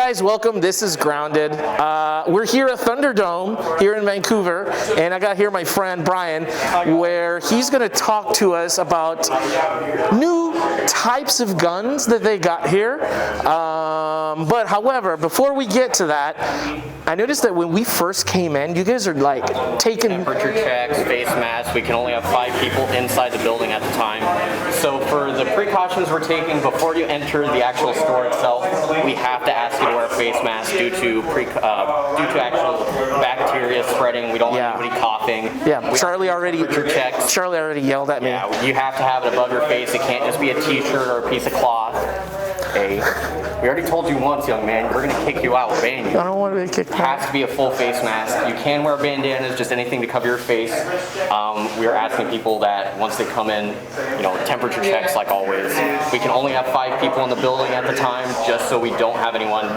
guys, welcome. This is Grounded. We're here at Thunderdome here in Vancouver, and I got here my friend Brian, where he's going to talk to us about new types of guns that they got here. But however, before we get to that, I noticed that when we first came in, you guys are like taking temperature checks, face masks. We can only have 5 people inside the building at the time. So for the precautions we're taking before you enter the actual store itself, we have to ask you to wear a face mask due to actual bacteria spreading. We don't want anybody coughing. Yeah, Charlie already yelled at me. Yeah, you have to have it above your face. It can't just be a t-shirt or a piece of cloth. Hey, we already told you once, young man, we're going to kick you out, ban you. I don't want to be kicked out. It has to be a full face mask. You can wear bandanas, just anything to cover your face. We are asking people that once they come in, temperature checks like always. We can only have 5 people in the building at the time, just so we don't have anyone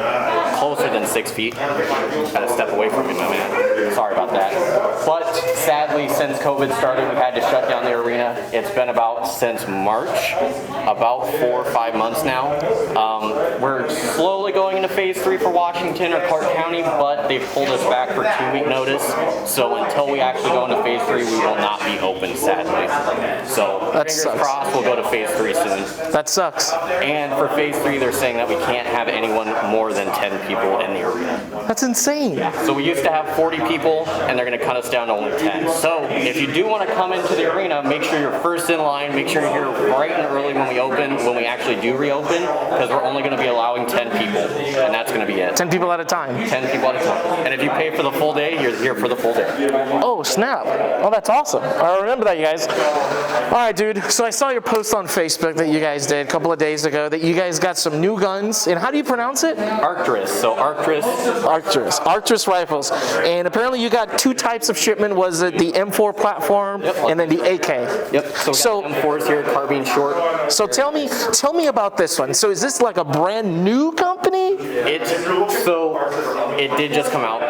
closer than 6 feet. Gotta step away from me, my man. Sorry about that. But sadly, since COVID started, we had to shut down the arena. It's been since March, about 4 or 5 months now. We're slowly going into phase 3 for Washington or Clark County, but they've pulled us back for 2-week notice. So until we actually go into phase 3, we will not be open, sadly. So fingers crossed, we'll go to phase 3 soon. That sucks. And for phase 3, they're saying that we can't have anyone more than 10 people in the arena. That's insane. Yeah. So we used to have 40 people, and they're going to cut us down to only 10. So if you do want to come into the arena, make sure you're first in line. Make sure you're here bright and early when we open, when we actually do reopen, because we're only going to be allowing 10 people, and that's going to be it. 10 people at a time. 10 people at a time. And if you pay for the full day, you're here for the full day. Oh, snap. Oh, that's awesome. I remember that, you guys. All right, dude. So I saw your post on Facebook that you guys did a couple of days ago that you guys got some new guns. And how do you pronounce it? Arcturus. So Arcturus rifles. And apparently you got 2 types of shipment. Was it the M4 platform and then the AK? Yep. So we got M4s here, carbine short. So tell me about this one. So is this like a brand new company? It did just come out.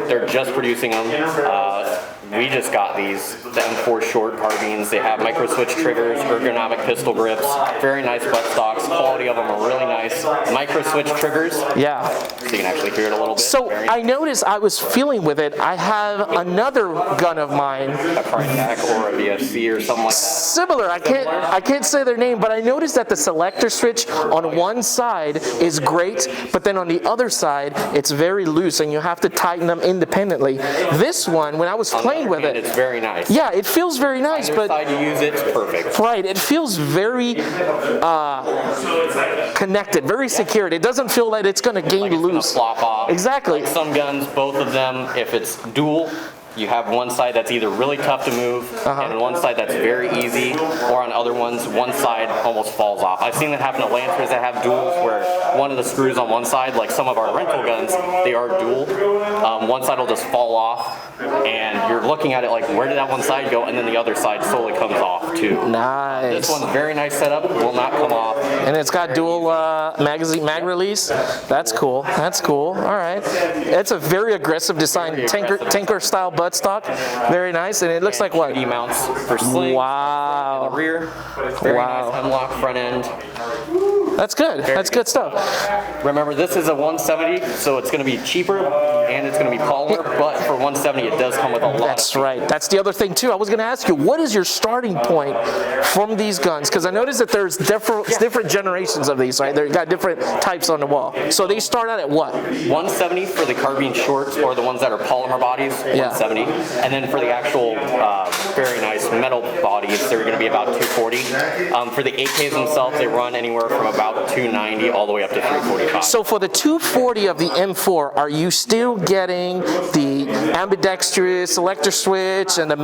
They're just producing them. We just got these, the M4 short carbines. They have micro switch triggers, ergonomic pistol grips, very nice buttstocks. Quality of them are really nice. Micro switch triggers. Yeah. So you can actually hear it a little bit. So I noticed I was feeling with it. I have another gun of mine. A Carbine or a VFC or something like that. Similar. I can't say their name, but I noticed that the selector switch on one side is great, but then on the other side it's very loose and you have to tighten them independently. This one, when I was playing with it, it's very nice. Yeah, it feels very nice, but side to use it's perfect. Right, it feels very connected, very secured. It doesn't feel like it's going to gain loose. Flop off. Exactly. Like some guns, both of them, if it's dual, you have one side that's either really tough to move and one side that's very easy, or on other ones, one side almost falls off. I've seen that happen to Lancers that have duals where one of the screws on one side, like some of our rental guns, they are dual. One side will just fall off, and you're looking at it like, where did that one side go? And then the other side slowly comes off too. Nice. This one's very nice setup, will not come off. And it's got dual mag release. That's cool. That's cool. All right. It's a very aggressive design, tanker style buttstock. Very nice. And it looks like what? mounts for slings. Wow. In the rear. Very nice unlock front end. That's good. That's good stuff. Remember, this is a 170, so it's going to be cheaper and it's going to be polymer, but for 170 it does come with a lot That's right. That's the other thing too. I was going to ask you, what is your starting point from these guns? Because I noticed that there's different generations of these, right? They've got different types on the wall. So they start out at what? 170 for the carbine shorts, or the ones that are polymer bodies, 170. And then for the actual very nice metal bodies, they're going to be about 240. For the AKs themselves, they run anywhere from about 290 all the way up to 345. So for the 240 of the M4, are you still getting the ambidextrous selector switch and the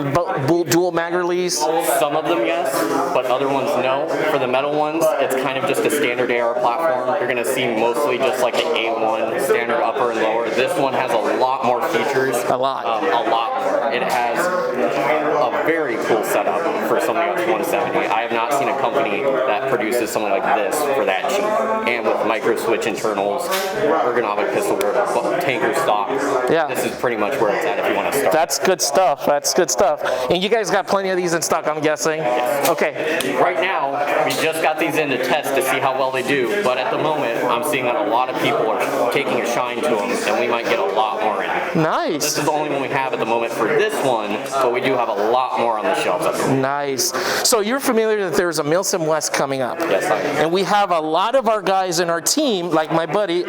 dual mag release? Some of them, yes, but other ones, no. For the metal ones, it's kind of just a standard AR platform. You're going to see mostly just like the A1, standard upper and lower. This one has a lot more features. A lot more. It has a very cool setup for something that's 170. I have not seen a company that produces something like this for that cheap. And with micro switch internals, ergonomic pistol grip, tanker stock. Yeah. This is pretty much where it's at if you want to start. That's good stuff. That's good stuff. And you guys got plenty of these in stock, I'm guessing? Yes. Okay. Right now, we just got these in to test to see how well they do, but at the moment, I'm seeing that a lot of people are taking a shine to them, and we might get a lot more in. Nice. This is the only one we have at the moment for this one, but we do have a lot more on the shelves at the moment. Nice. So you're familiar that there's a Milsim West coming up. Yes, I am. And we have a lot of our guys in our team, like my buddy,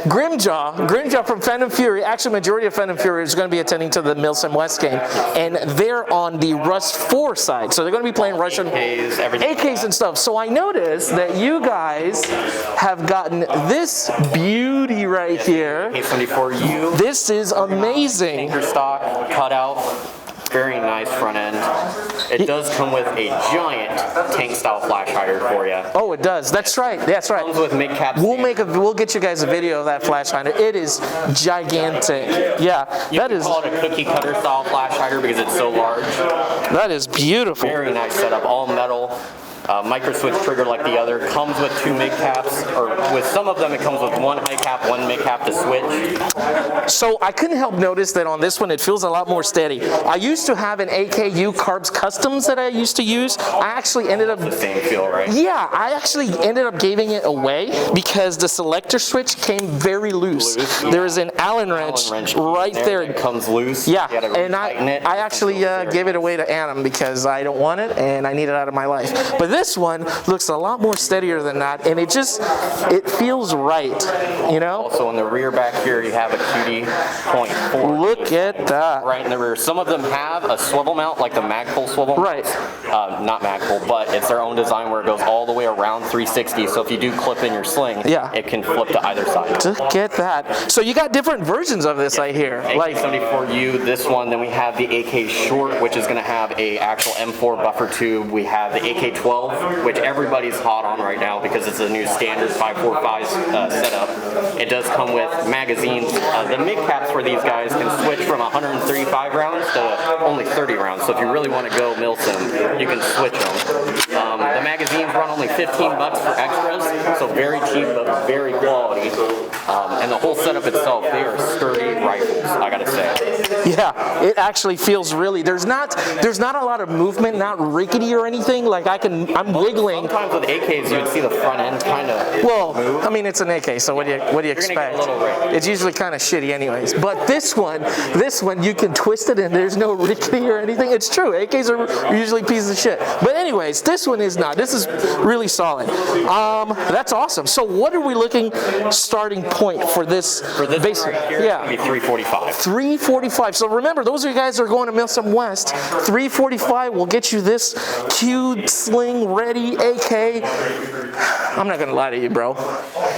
Grimjaw from Phantom Fury. Actually, majority of Phantom Fury is going to be attending to the Milsim West game, and they're on the Rust 4 side, so they're going to be playing Russian AKs, everything AKs and stuff. So I noticed that you guys have gotten this beauty right here. AK-74U. This is amazing. Tanker stock, cutout. Very nice front end. It does come with a giant tank style flash hider for you. Oh, it does. That's right. That's right. Comes with mid-cap. We'll get you guys a video of that flash hider. It is gigantic. Yeah, You can call it a cookie cutter style flash hider because it's so large. That is beautiful. Very nice setup, all metal. Micro switch trigger like the other. Comes with 2 mid caps, or with some of them it comes with 1 high cap, 1 mid cap to switch. So I couldn't help notice that on this one it feels a lot more steady. I used to have an AKU Carbs Customs that I used to use. I actually ended up... The same feel, right? Yeah, I actually ended up giving it away because the selector switch came very loose. There is an Allen wrench right there. It comes loose. Yeah, and I actually gave it away to Adam because I don't want it and I need it out of my life. But this one looks a lot more steadier than that, and it feels right, you know? Also in the rear back here, you have a QD.4. Look at that. Right in the rear. Some of them have a swivel mount, like the Magpul swivel mount. Right. Not Magpul, but it's their own design where it goes all the way around 360. So if you do clip in your sling, it can flip to either side. Look at that. So you got different versions of this, I hear. AK-74U, this one. Then we have the AK Short, which is going to have a actual M4 buffer tube. We have the AK-12, which everybody's hot on right now because it's a new standard 5.45 setup. It does come with magazines. The mid caps for these guys can switch from 135 rounds to only 30 rounds. So if you really want to go Milsim, you can switch them. The magazines run only $15 for extras, so very cheap but very quality. And the whole setup itself, they are sturdy rifles, I gotta say. Yeah, it actually feels really. There's not a lot of movement, not rickety or anything. Like I'm wiggling. Sometimes with AKs, you would see the front end kind of. Well, move. I mean, it's an AK, so what do you expect? It's usually kind of shitty, anyways. But this one, you can twist it, and there's no rickety or anything. It's true. AKs are usually pieces of shit. But anyways, this one is not. This is really solid. That's awesome. So what are we looking starting point for this? For this basic, right here, yeah, it's gonna be 345. 345. So remember, those of you guys that are going to Milsim West, 345 will get you this cued sling ready AK. I'm not gonna lie to you, bro.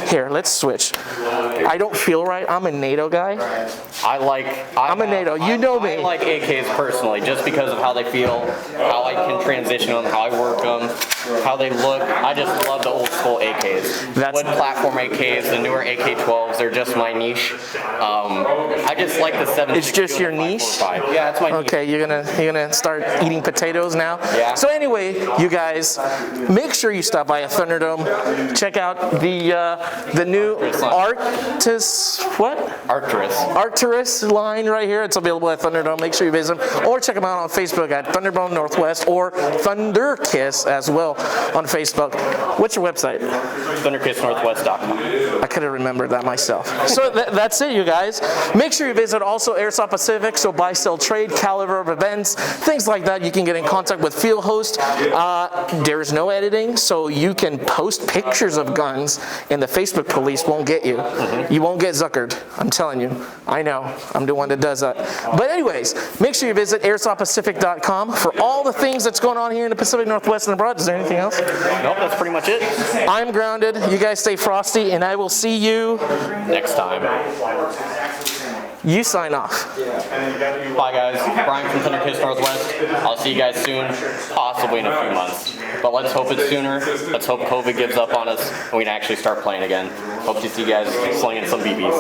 Here, let's switch. I don't feel right. I'm a NATO guy. I'm a NATO. You know me. I like AKs personally, just because of how they feel, how I can transition them, how I work them, how they look. I just love the old school AKs. Wood platform AKs, the newer AK-12s, they're just my niche. I just like the 7. It's just your niche? Yeah, it's my niche. Okay, you're gonna start eating potatoes now? Yeah. So anyway, you guys, make sure you stop by a Thunderdome. Check out the new Arcturus line right here. It's available at Thunderdome. Make sure you visit them, or check them out on Facebook at Thunderdome Northwest or Thunderkiss as well on Facebook. What's your website? ThunderkissNorthwest.com. I could have remembered that myself. So that's it, you guys. Make sure you visit also Airsoft Pacific, so buy, sell, trade, caliber of events, things like that. You can get in contact with Field Host. There's no editing, so you can post pictures of guns, and the Facebook police won't get you. You won't get zuckered. I'm telling you. I know. I'm the one that does that. But anyways, make sure you visit airsoftpacific.com for all the things that's going on here in the Pacific Northwest and abroad. Is there anything else? Nope, that's pretty much it. I'm grounded. You guys stay frosty, and I will see you next time. You sign off. Bye, guys. Brian from Thunderkiss Northwest. I'll see you guys soon, possibly in a few months. But let's hope it's sooner. Let's hope COVID gives up on us and we can actually start playing again. Hope to see you guys slinging some BBs.